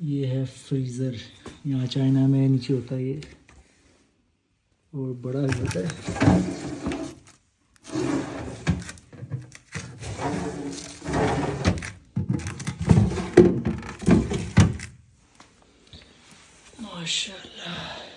ये है फ्रीज़र, यहाँ चाइना में नीचे होता है ये, और बड़ा भी होता है। माशाल्लाह।